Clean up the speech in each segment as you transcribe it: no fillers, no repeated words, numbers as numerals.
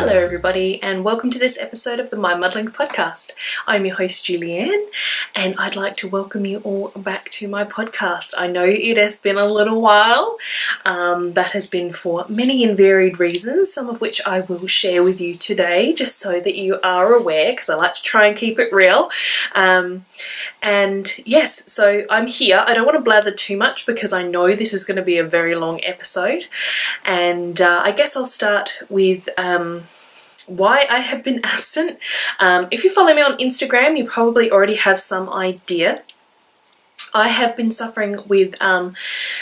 Hello everybody and welcome to this episode of the MyMuddlings podcast. I'm your host Julianne and I'd like to welcome you all back to my podcast. I know it has been a little while. That has been for many and varied reasons, some of which I will share with you today just so that you are aware, because I like to try and keep it real. And yes, so I'm here. I don't want to blather too much because I know this is going to be a very long episode, and I guess I'll start with why I have been absent. If you follow me on Instagram, you probably already have some idea. I have been suffering with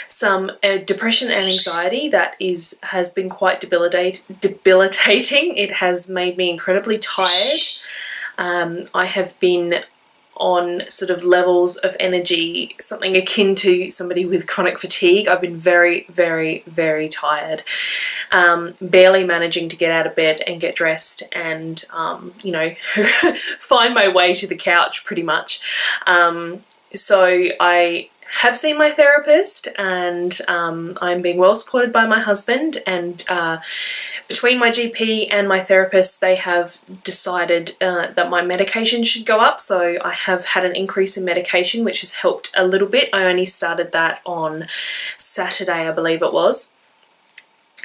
some depression and anxiety that has been quite debilitating. It has made me incredibly tired. I have been on sort of levels of energy, something akin to somebody with chronic fatigue. I've been very, very, very tired. Barely managing to get out of bed and get dressed and, find my way to the couch pretty much. So I have seen my therapist and I'm being well supported by my husband, and between my GP and my therapist they have decided that my medication should go up, so I have had an increase in medication which has helped a little bit. I only started that on Saturday, I believe it was.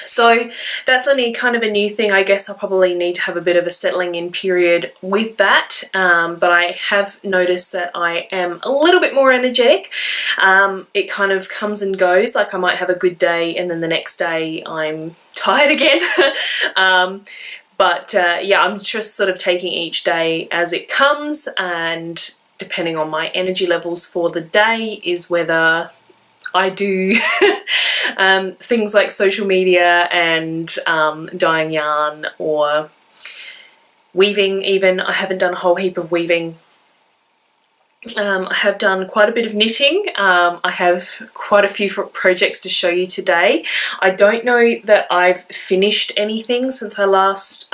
So that's only kind of a new thing. I guess I'll probably need to have a bit of a settling in period with that, but I have noticed that I am a little bit more energetic. It kind of comes and goes, like I might have a good day and then the next day I'm tired again. Yeah, I'm just sort of taking each day as it comes, and depending on my energy levels for the day is whether I do things like social media and dyeing yarn or weaving even. I haven't done a whole heap of weaving. I have done quite a bit of knitting. I have quite a few projects to show you today. I don't know that I've finished anything since I last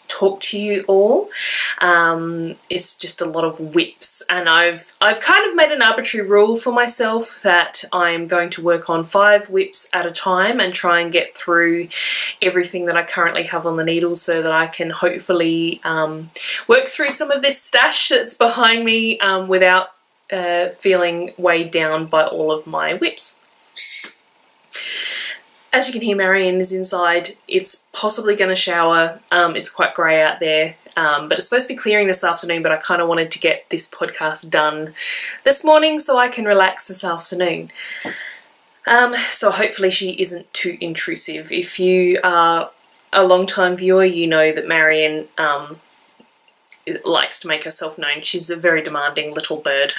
talk to you all. It's just a lot of whips, and I've kind of made an arbitrary rule for myself that I'm going to work on 5 whips at a time and try and get through everything that I currently have on the needles so that I can hopefully work through some of this stash that's behind me without feeling weighed down by all of my whips. As you can hear, Marion is inside. It's possibly going to shower. It's quite grey out there, but it's supposed to be clearing this afternoon, but I kind of wanted to get this podcast done this morning so I can relax this afternoon. So hopefully she isn't too intrusive. If you are a long-time viewer, you know that Marion likes to make herself known. She's a very demanding little bird.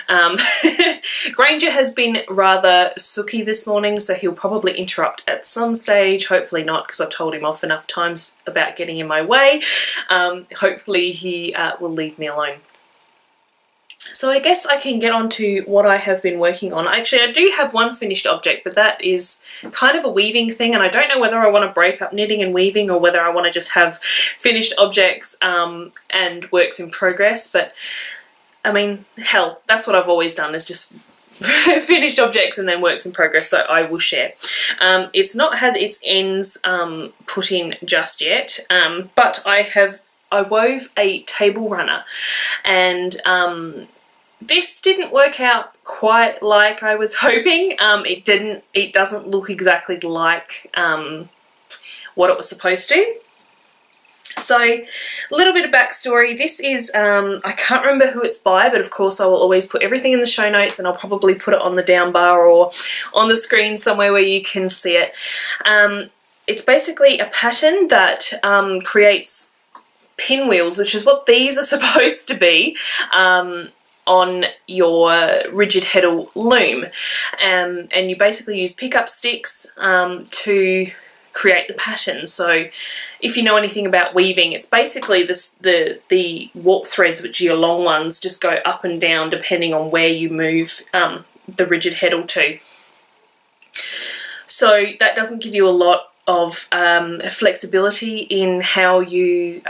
Granger has been rather sooky this morning, so he'll probably interrupt at some stage. Hopefully not, because I've told him off enough times about getting in my way. Hopefully he will leave me alone. So I guess I can get on to what I have been working on. Actually, I do have one finished object, but that is kind of a weaving thing, and I don't know whether I want to break up knitting and weaving or whether I want to just have finished objects and works in progress. But I mean, hell, that's what I've always done, is just finished objects and then works in progress, so I will share. It's not had its ends put in just yet, but I wove a table runner, and this didn't work out quite like I was hoping. It doesn't look exactly like what it was supposed to. So, a little bit of backstory. This is, I can't remember who it's by, but of course I will always put everything in the show notes, and I'll probably put it on the down bar or on the screen somewhere where you can see it. It's basically a pattern that creates pinwheels, which is what these are supposed to be, on your rigid heddle loom, and you basically use pickup sticks to create the pattern. So if you know anything about weaving, it's basically the warp threads, which are your long ones, just go up and down depending on where you move the rigid heddle to. So that doesn't give you a lot of flexibility in how you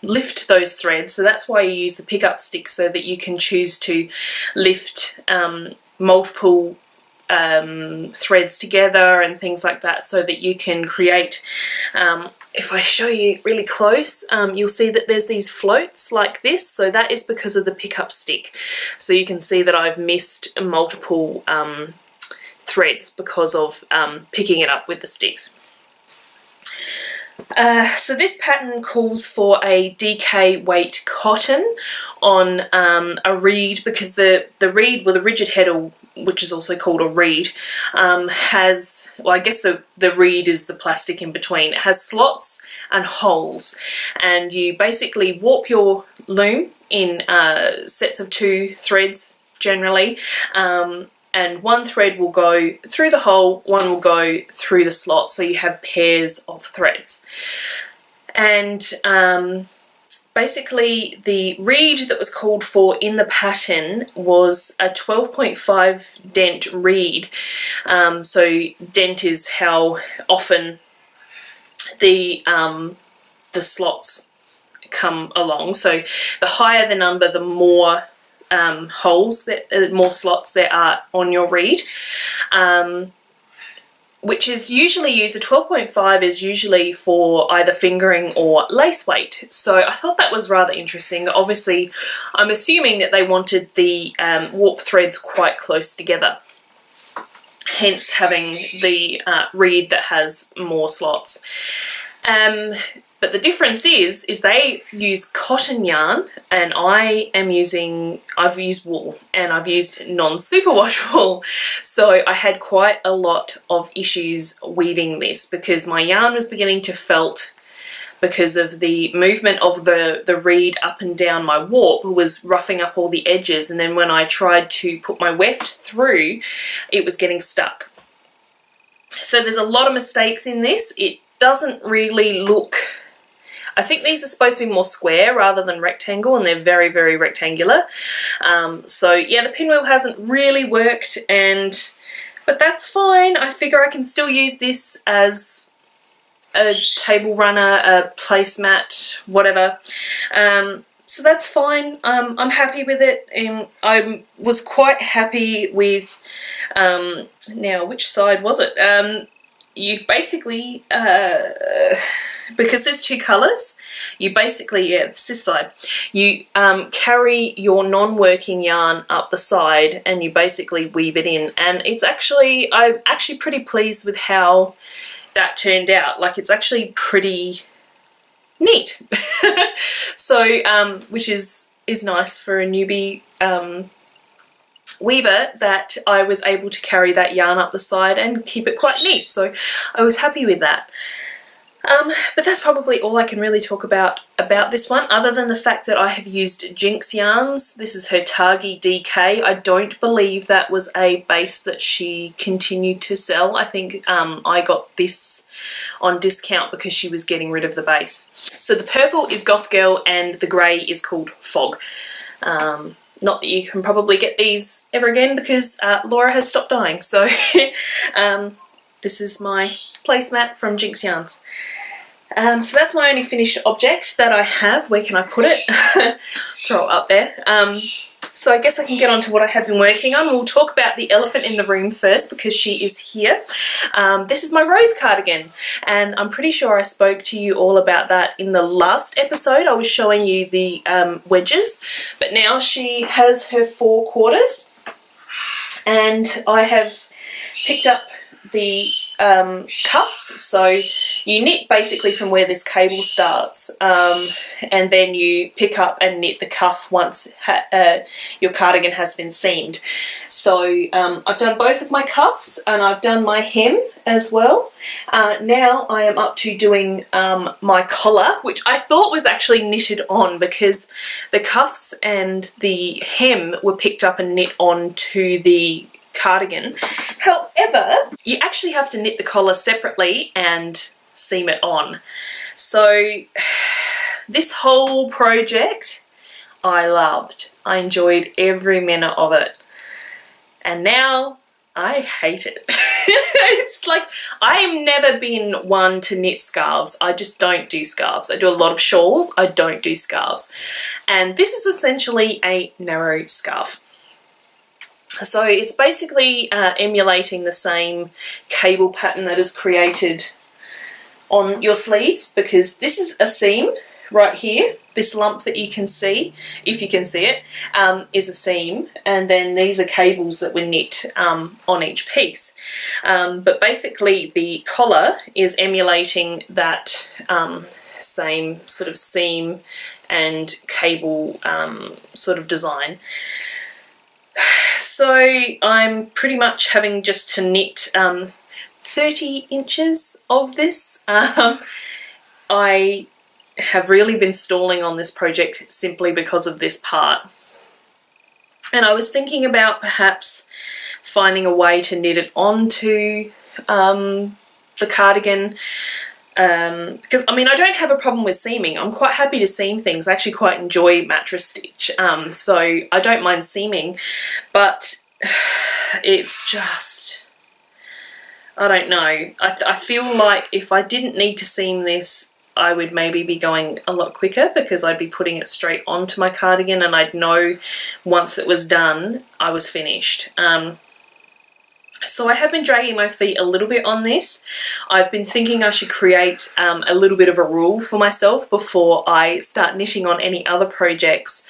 lift those threads, so that's why you use the pickup stick, so that you can choose to lift multiple threads together and things like that, so that you can create, if I show you really close, you'll see that there's these floats like this. So that is because of the pickup stick. So you can see that I've missed multiple threads because of picking it up with the sticks. So this pattern calls for a DK weight cotton on a reed, because the reed with a rigid head, which is also called a reed, has, well, I guess the reed is the plastic in between. It has slots and holes, and you basically warp your loom in sets of 2 threads generally, and one thread will go through the hole, one will go through the slot, so you have pairs of threads. And basically the reed that was called for in the pattern was a 12.5 dent reed. So dent is how often the slots come along. So the higher the number, the more holes, more slots there are on your reed, which is usually used. A 12.5 is usually for either fingering or lace weight. So I thought that was rather interesting. Obviously, I'm assuming that they wanted the warp threads quite close together, hence having the reed that has more slots. But the difference is they use cotton yarn, and I've used wool, and I've used non-superwash wool. So I had quite a lot of issues weaving this, because my yarn was beginning to felt because of the movement of the reed up and down my warp was roughing up all the edges, and then when I tried to put my weft through, it was getting stuck. So there's a lot of mistakes in this. It doesn't really look... I think these are supposed to be more square rather than rectangle, and they're very, very rectangular. So yeah, the pinwheel hasn't really worked, but that's fine. I figure I can still use this as a table runner, a placemat, whatever. So that's fine. I'm happy with it, and I was quite happy with, now which side was it? You basically, because there's 2 colours, you basically, yeah, it's this side, you carry your non-working yarn up the side and you basically weave it in, and it's actually, I'm actually pretty pleased with how that turned out. Like, it's actually pretty neat. So, which is nice for a newbie weaver, that I was able to carry that yarn up the side and keep it quite neat. So I was happy with that. But that's probably all I can really talk about this one, other than the fact that I have used Jinx yarns. This is her Targi DK. I don't believe that was a base that she continued to sell. I think I got this on discount because she was getting rid of the base. So the purple is Goth Girl and the grey is called Fog. Not that you can probably get these ever again, because Laura has stopped dying. So this is my placemat from Jinx Yarns. So that's my only finished object that I have. Where can I put it? Throw it up there. So I guess I can get on to what I have been working on. We'll talk about the elephant in the room first, because she is here. This is my rose cardigan, and I'm pretty sure I spoke to you all about that in the last episode. I was showing you the wedges, but now she has her 4 quarters, and I have picked up the cuffs. So you knit basically from where this cable starts, and then you pick up and knit the cuff once your cardigan has been seamed. So I've done both of my cuffs and I've done my hem as well. Now I am up to doing my collar, which I thought was actually knitted on, because the cuffs and the hem were picked up and knit on to the cardigan. However, you actually have to knit the collar separately and seam it on. So this whole project I loved. I enjoyed every minute of it. And now I hate it. It's like, I have never been one to knit scarves. I just don't do scarves. I do a lot of shawls. I don't do scarves. And this is essentially a narrow scarf. So it's basically emulating the same cable pattern that is created on your sleeves, because this is a seam right here. This lump that you can see, if you can see it, is a seam, and then these are cables that were knit on each piece. But basically the collar is emulating that same sort of seam and cable sort of design. So I'm pretty much having just to knit 30 inches of this. I have really been stalling on this project simply because of this part. And I was thinking about perhaps finding a way to knit it onto the cardigan. Because, I mean, I don't have a problem with seaming. I'm quite happy to seam things. I actually quite enjoy mattress stitch. So I don't mind seaming. But it's just, I don't know. I feel like if I didn't need to seam this, I would maybe be going a lot quicker, because I'd be putting it straight onto my cardigan and I'd know once it was done, I was finished. So I have been dragging my feet a little bit on this. I've been thinking I should create a little bit of a rule for myself before I start knitting on any other projects,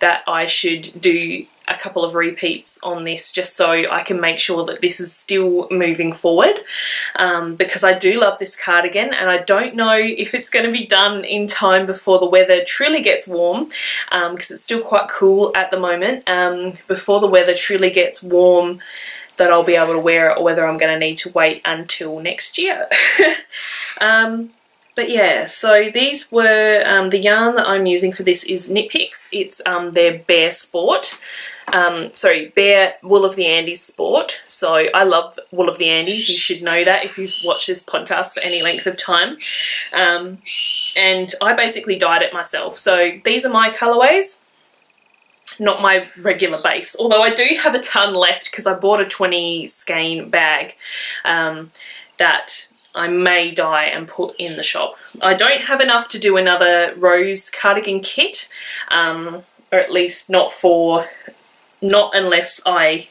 that I should do a couple of repeats on this, just so I can make sure that this is still moving forward, because I do love this cardigan, and I don't know if it's going to be done in time before the weather truly gets warm, because it's still quite cool at the moment. Before the weather truly gets warm, that I'll be able to wear it, or whether I'm going to need to wait until next year. But yeah, so these were, the yarn that I'm using for this is Knit Picks. It's their Bear Sport. Bear Wool of the Andes Sport. So I love Wool of the Andes. You should know that if you've watched this podcast for any length of time. And I basically dyed it myself. So these are my colourways, not my regular base. Although I do have a ton left, because I bought a 20 skein bag that I may dye and put in the shop. I don't have enough to do another rose cardigan kit, or at least not unless I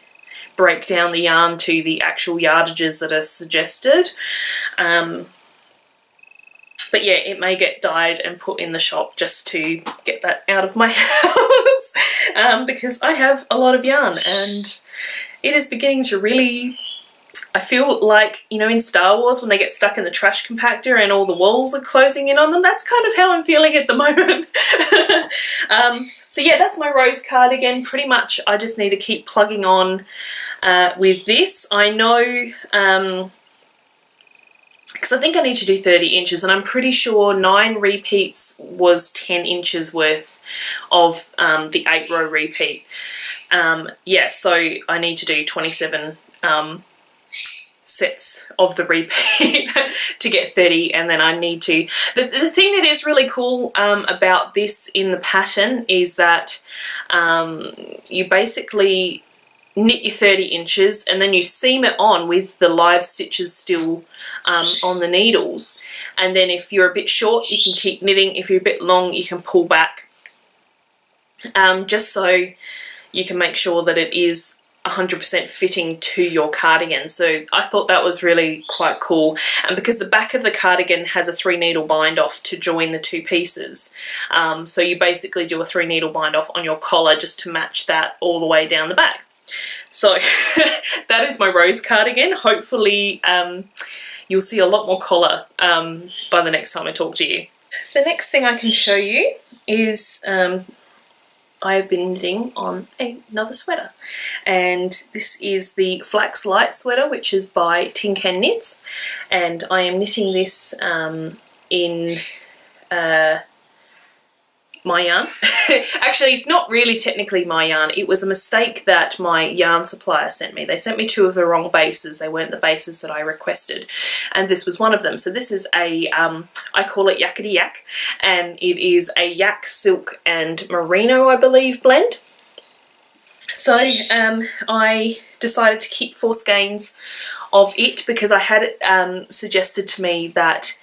break down the yarn to the actual yardages that are suggested. But yeah, it may get dyed and put in the shop just to get that out of my house, because I have a lot of yarn and it is beginning to really, I feel like, you know, in Star Wars when they get stuck in the trash compactor and all the walls are closing in on them, that's kind of how I'm feeling at the moment. So yeah, that's my rose cardigan. Pretty much I just need to keep plugging on with this. I know, because I think I need to do 30 inches, and I'm pretty sure 9 repeats was 10 inches worth of the 8 row repeat. Yeah, so I need to do 27 sets of the repeat to get 30, and then I need to... The thing that is really cool about this in the pattern is that you basically knit your 30 inches and then you seam it on with the live stitches still on the needles, and then if you're a bit short you can keep knitting, if you're a bit long you can pull back, just so you can make sure that it is 100% fitting to your cardigan. So I thought that was really quite cool, and because the back of the cardigan has a 3 needle bind off to join the 2 pieces, so you basically do a 3 needle bind off on your collar just to match that all the way down the back. So that is my rose cardigan. Hopefully you'll see a lot more collar by the next time I talk to you. The next thing I can show you is I have been knitting on another sweater, and this is the Flax Light sweater, which is by Tin Can Knits, and I am knitting this in my yarn. Actually, it's not really technically my yarn. It was a mistake that my yarn supplier sent me. They sent me 2 of the wrong bases. They weren't the bases that I requested, and this was one of them. So this is a, I call it Yakety Yak, and it is a yak, silk and merino, I believe, blend. So I decided to keep 4 skeins of it because I had it suggested to me that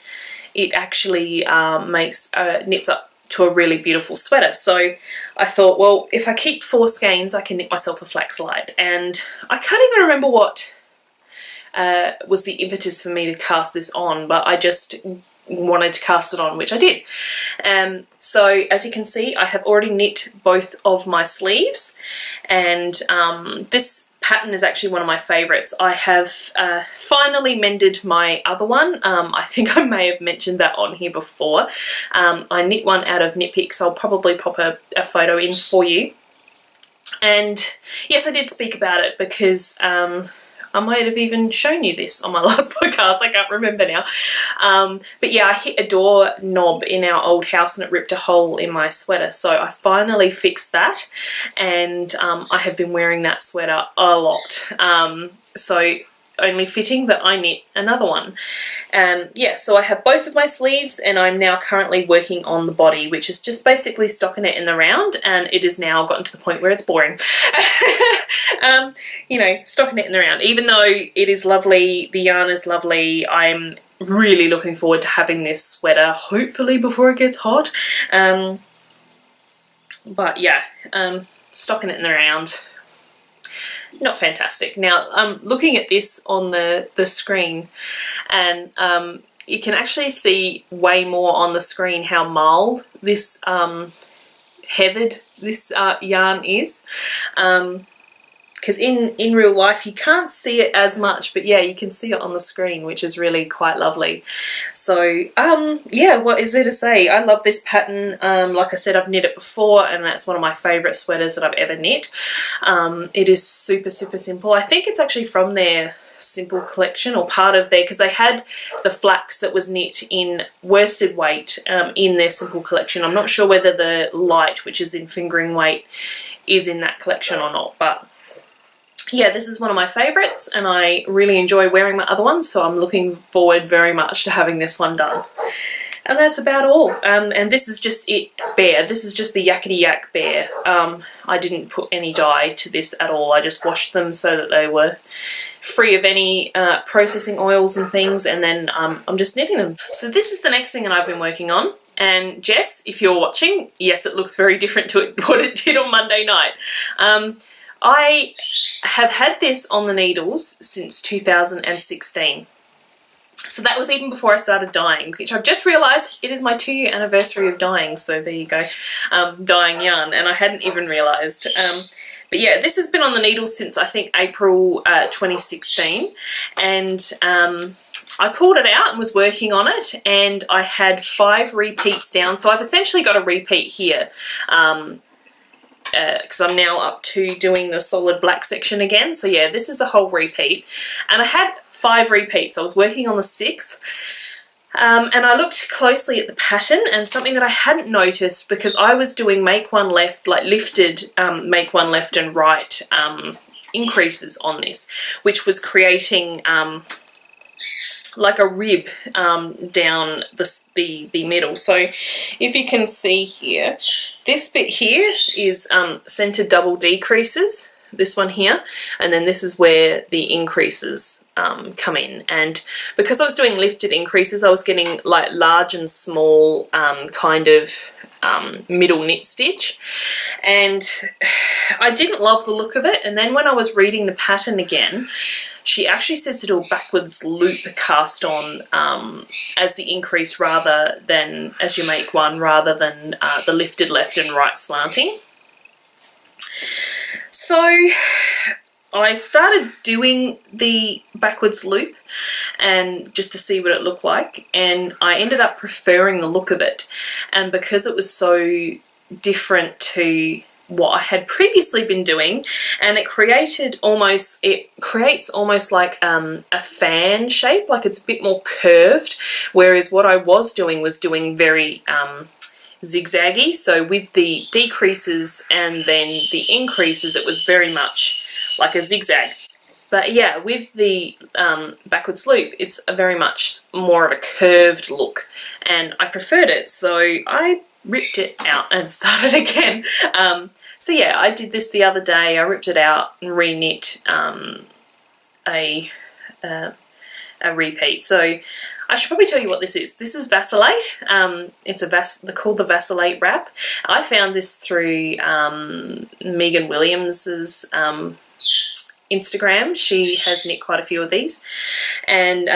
it actually knits up to a really beautiful sweater. So I thought, well, if I keep 4 skeins, I can knit myself a flaxlight. And I can't even remember what was the impetus for me to cast this on, but I just wanted to cast it on, which I did. So as you can see, I have already knit both of my sleeves, and this pattern is actually one of my favourites. I have finally mended my other one. I think I may have mentioned that on here before. I knit one out of Knit Picks. I'll probably pop a photo in for you. And yes, I did speak about it because I might have even shown you this on my last podcast, I can't remember now. But yeah, I hit a door knob in our old house and it ripped a hole in my sweater. So I finally fixed that, and I have been wearing that sweater a lot. So only fitting that I knit another one. Yeah, so I have both of my sleeves, and I'm now currently working on the body, which is just basically stockinette in the round, and it has now gotten to the point where it's boring. You know, stockinette in the round. Even though it is lovely, the yarn is lovely, I'm really looking forward to having this sweater, hopefully before it gets hot. But yeah, stockinette in the round. Not fantastic. Now, I'm looking at this on the screen, and you can actually see way more on the screen how mild this heathered this yarn is. Because in real life you can't see it as much, but yeah, you can see it on the screen, which is really quite lovely. So yeah, what is there to say? I love this pattern. Like I said, I've knit it before, and that's one of my favourite sweaters that I've ever knit. It is super simple. I think it's actually from their Simple collection, or part of their, because they had the flax that was knit in worsted weight in their Simple collection. I'm not sure whether the light, which is in fingering weight, is in that collection or not, but yeah, this is one of my favourites, and I really enjoy wearing my other ones, so I'm looking forward very much to having this one done. And that's about all. And this is just it bare. This is just the Yakety Yak bare. I didn't put any dye to this at all. I just washed them so that they were free of any processing oils and things, and then I'm just knitting them. So this is the next thing that I've been working on. And Jess, if you're watching, yes, it looks very different to what it did on Monday night. I have had this on the needles since 2016. So that was even before I started dyeing, which I've just realised it is my 2-year anniversary of dyeing. So there you go, dyeing yarn, and I hadn't even realised. But yeah, this has been on the needles since I think April 2016, and I pulled it out and was working on it, and I had 5 repeats down. So I've essentially got a repeat here. Because I'm now up to doing the solid black section again. So yeah, this is a whole repeat, and I had 5 repeats. I was working on the 6th, and I looked closely at the pattern, and something that I hadn't noticed, because I was doing make one left, like lifted make one left and right increases on this, which was creating like a rib down the middle. So if you can see here, this bit here is centered double decreases, this one here, and then this is where the increases come in. And because I was doing lifted increases, I was getting like large and small kind of middle knit stitch, and I didn't love the look of it. And then when I was reading the pattern again, she actually says to do a backwards loop cast on as the increase rather than as you make one, rather than the lifted left and right slanting. So I started doing the backwards loop, and just to see what it looked like, and I ended up preferring the look of it. And because it was so different to what I had previously been doing, and it creates almost like a fan shape, like it's a bit more curved, whereas what I was doing very zigzaggy. So with the decreases and then the increases, it was very much like a zigzag. But yeah, with the backwards loop, it's a very much more of a curved look, and I preferred it, so I ripped it out and started again. So yeah, I did this the other day. I ripped it out and re-knit a a repeat. So I should probably tell you what this is. This is Vacillate. They're called the Vacillate wrap. I found this through Megan Williams's Instagram. She has knit quite a few of these, and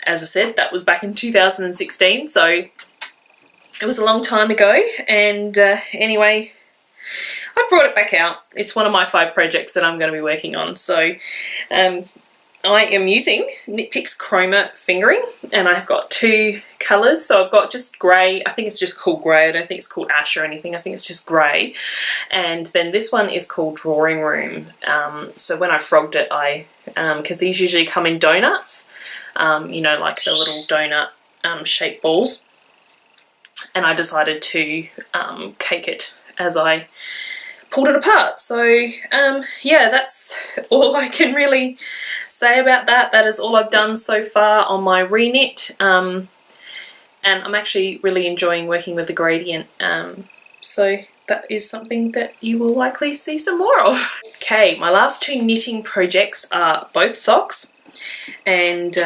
as I said, that was back in 2016, so it was a long time ago. And anyway, I've brought it back out. It's one of my 5 projects that I'm going to be working on. So I am using Knit Picks Chroma fingering, and I've got 2 colours. So I've got just grey. I think it's just called grey. I don't think it's called ash or anything. I think it's just grey. And then this one is called Drawing Room. So when I frogged it, because these usually come in donuts, you know, like the little donut shaped balls. And I decided to cake it as I pulled it apart. So yeah, that's all I can really say about that. That is all I've done so far on my reknit, and I'm actually really enjoying working with the gradient, so that is something that you will likely see some more of. Okay, my last 2 knitting projects are both socks, and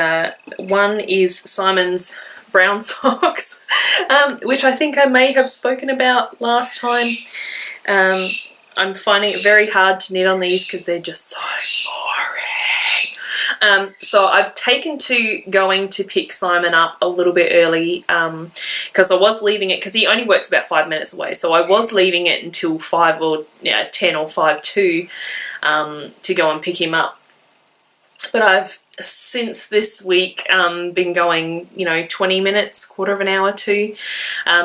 one is Simon's brown socks, which I think I may have spoken about last time. I'm finding it very hard to knit on these because they're just so boring. So I've taken to going to pick Simon up a little bit early, because I was leaving it, because he only works about 5 minutes away, so I was leaving it until 5 or 10 or 5:02 to go and pick him up. But I've since this week been going, you know, 20 minutes, quarter of an hour too,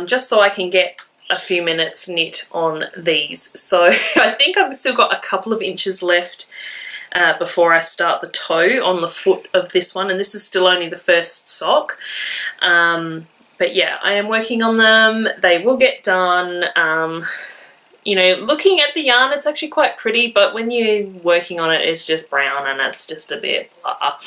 just so I can get a few minutes knit on these. So I think I've still got a couple of inches left before I start the toe on the foot of this one, and this is still only the first sock. But yeah, I am working on them. They will get done. You know, looking at the yarn, it's actually quite pretty, but when you're working on it, it's just brown and it's just a bit blah.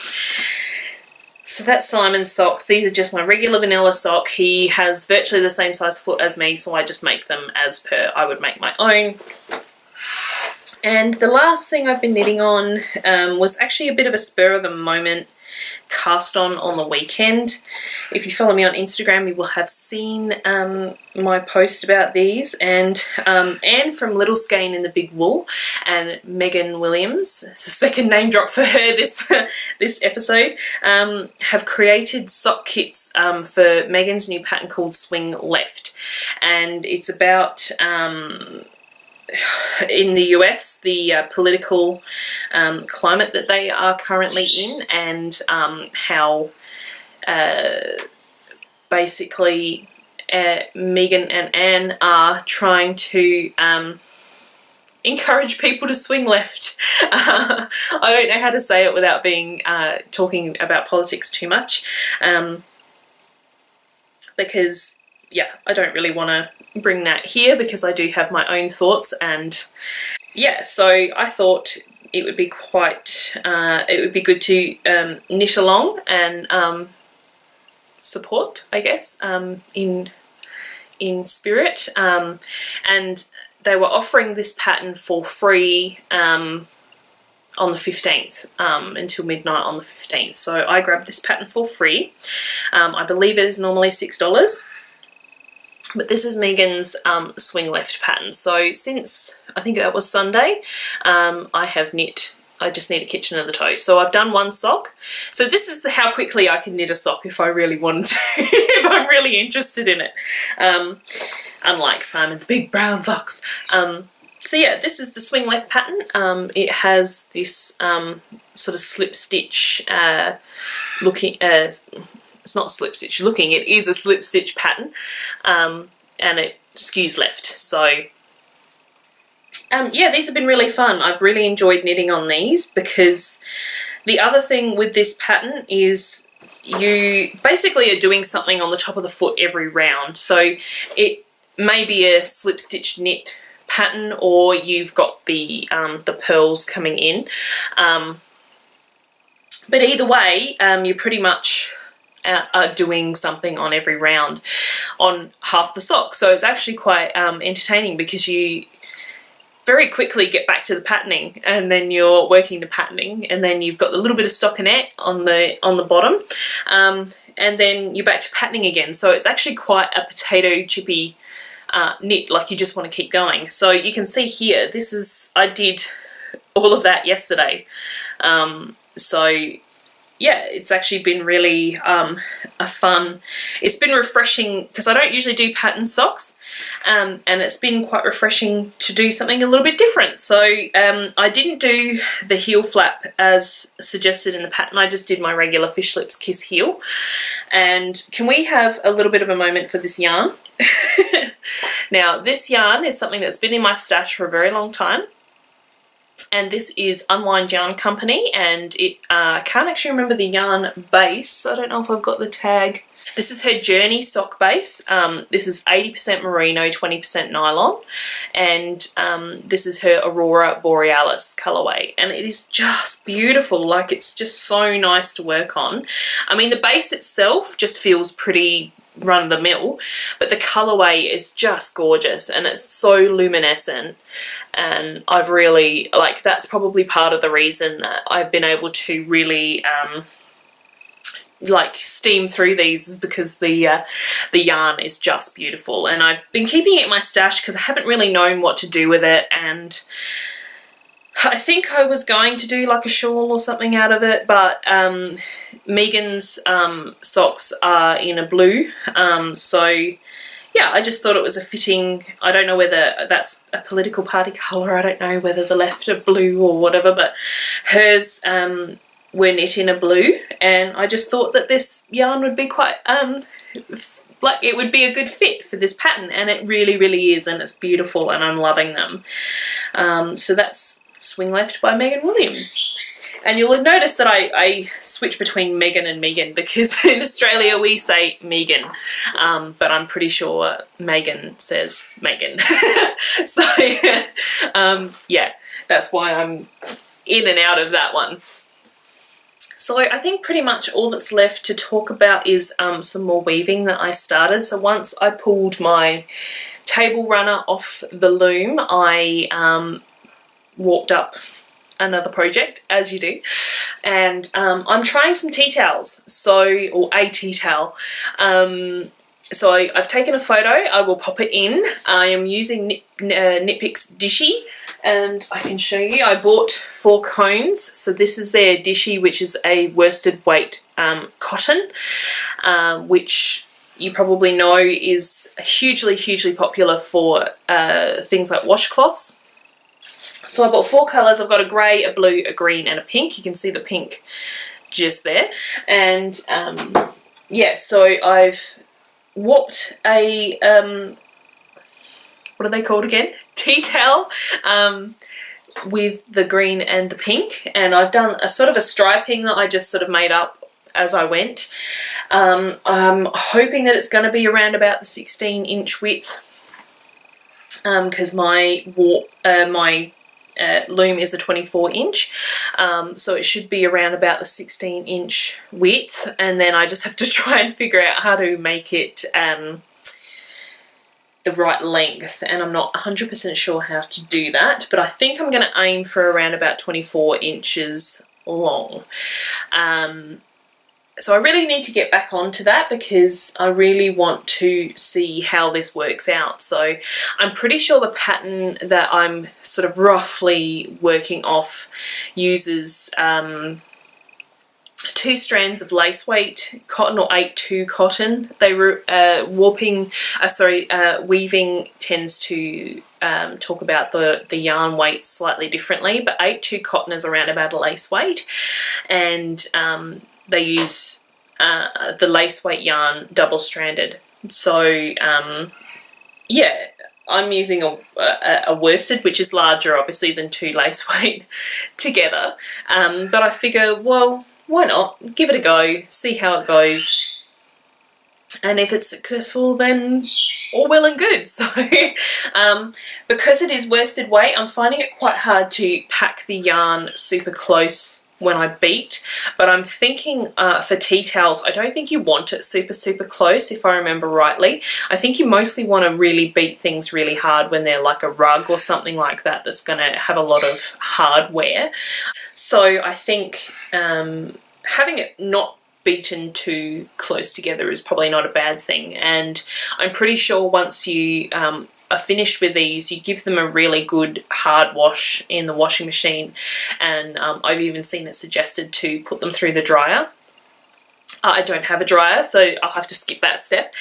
So that's Simon's socks. These are just my regular vanilla sock. He has virtually the same size foot as me, so I just make them as per I would make my own. And the last thing I've been knitting on was actually a bit of a spur of the moment cast on the weekend. If you follow me on Instagram, you will have seen my post about these, and Anne from Little Skein in the Big Wool and Megan Williams, it's a second name drop for her this episode, have created sock kits for Megan's new pattern called Swing Left, and it's about in the US, the political climate that they are currently in, and how basically Megan and Anne are trying to encourage people to swing left. I don't know how to say it without being talking about politics too much, because yeah, I don't really want to bring that here because I do have my own thoughts. And yeah, so I thought it would be good to knit along and support, I guess, in spirit. And they were offering this pattern for free on the 15th, until midnight on the 15th. So I grabbed this pattern for free. I believe it is normally $6. But this is Megan's Swing Left pattern. So since, I think that was Sunday, I just need a kitchen of the toe. So I've done one sock. So this is how quickly I can knit a sock if I really wanted to, if I'm really interested in it. Unlike Simon's big brown socks. So yeah, this is the Swing Left pattern. It has this sort of slip stitch looking, it's not slip stitch looking, it is a slip stitch pattern, and it skews left. So yeah, these have been really fun. I've really enjoyed knitting on these, because the other thing with this pattern is you basically are doing something on the top of the foot every round. So it may be a slip stitch knit pattern, or you've got the pearls coming in, but either way, you pretty much are doing something on every round on half the sock. So it's actually quite entertaining, because you very quickly get back to the patterning, and then you're working the patterning, and then you've got the little bit of stockinette on the bottom, and then you're back to patterning again. So it's actually quite a potato chippy knit, like you just want to keep going. So you can see here, I did all of that yesterday. So yeah, it's actually been really it's been refreshing, because I don't usually do pattern socks, and it's been quite refreshing to do something a little bit different. So I didn't do the heel flap as suggested in the pattern. I just did my regular Fish Lips Kiss heel. And can we have a little bit of a moment for this yarn? Now, this yarn is something that's been in my stash for a very long time. And this is Unwind Yarn Company, and I can't actually remember the yarn base. I don't know if I've got the tag. This is her Journey sock base. This is 80% merino, 20% nylon, and this is her Aurora Borealis colorway, and it is just beautiful. Like, it's just so nice to work on. I mean, the base itself just feels pretty run-of-the-mill, but the colorway is just gorgeous, and it's so luminescent. And I've really, like, that's probably part of the reason that I've been able to really like steam through these, is because the yarn is just beautiful. And I've been keeping it in my stash because I haven't really known what to do with it, and I think I was going to do like a shawl or something out of it, but Megan's socks are in a blue, so yeah, I just thought it was a fitting, I don't know whether that's a political party colour, I don't know whether the left are blue or whatever, but hers were knit in a blue, and I just thought that this yarn would be quite, like, it would be a good fit for this pattern, and it really, really is, and it's beautiful, and I'm loving them. So that's Swing Left by Megan Williams. And you'll notice that I switch between Megan and Megan, because in Australia we say Megan, but I'm pretty sure Megan says Megan. So yeah, that's why I'm in and out of that one. So I think pretty much all that's left to talk about is some more weaving that I started. So once I pulled my table runner off the loom, I warped up another project, as you do, and I'm trying some tea towels, or a tea towel. So I've taken a photo, I will pop it in. I am using Knit Picks Dishy, and I can show you. I bought 4 cones, so this is their Dishy, which is a worsted weight cotton, which you probably know is hugely, hugely popular for things like washcloths. So I bought 4 colours. I've got a grey, a blue, a green and a pink. You can see the pink just there. And yeah, so I've warped a, what are they called again? Tea towel with the green and the pink. And I've done a sort of a striping that I just sort of made up as I went. I'm hoping that it's going to be around about the 16-inch width, because my loom is a 24-inch, so it should be around about the 16-inch width, and then I just have to try and figure out how to make it the right length, and I'm not 100% sure how to do that, but I think I'm going to aim for around about 24 inches long. So I really need to get back onto that, because I really want to see how this works out. So I'm pretty sure the pattern that I'm sort of roughly working off uses 2 strands of lace weight cotton, or 8-2 cotton. They were weaving tends to talk about the yarn weights slightly differently, but 8-2 cotton is around about a lace weight, and they use the lace weight yarn double-stranded. So yeah, I'm using a worsted, which is larger obviously than 2 lace weight together, but I figure, well, why not? Give it a go, see how it goes, and if it's successful, then all well and good. So because it is worsted weight, I'm finding it quite hard to pack the yarn super close when I beat, but I'm thinking for tea towels, I don't think you want it super close, if I remember rightly. I think you mostly want to really beat things really hard when they're like a rug or something like that that's going to have a lot of hardware. So I think having it not beaten too close together is probably not a bad thing. And I'm pretty sure once you are finished with these, you give them a really good hard wash in the washing machine, and I've even seen it suggested to put them through the dryer. I don't have a dryer, so I'll have to skip that step.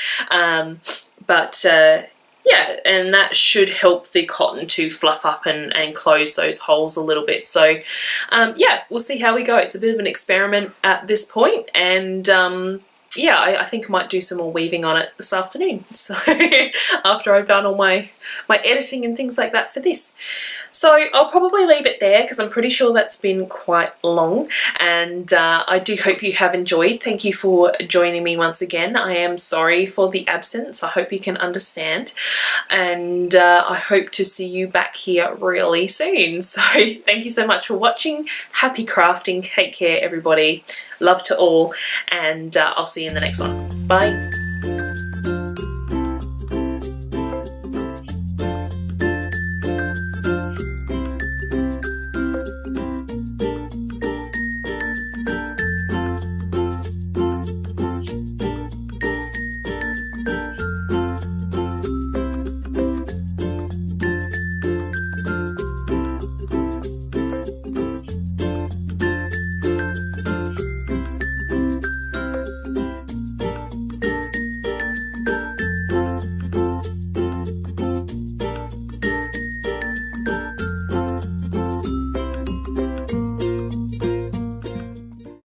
Yeah, and that should help the cotton to fluff up and close those holes a little bit. So yeah, we'll see how we go. It's a bit of an experiment at this point, and yeah, I think I might do some more weaving on it this afternoon. So after I've done all my editing and things like that for this. So I'll probably leave it there because I'm pretty sure that's been quite long, and I do hope you have enjoyed. Thank you for joining me once again. I am sorry for the absence. I hope you can understand, and I hope to see you back here really soon. So thank you so much for watching. Happy crafting. Take care, everybody. Love to all, and I'll see you in the next one. Bye.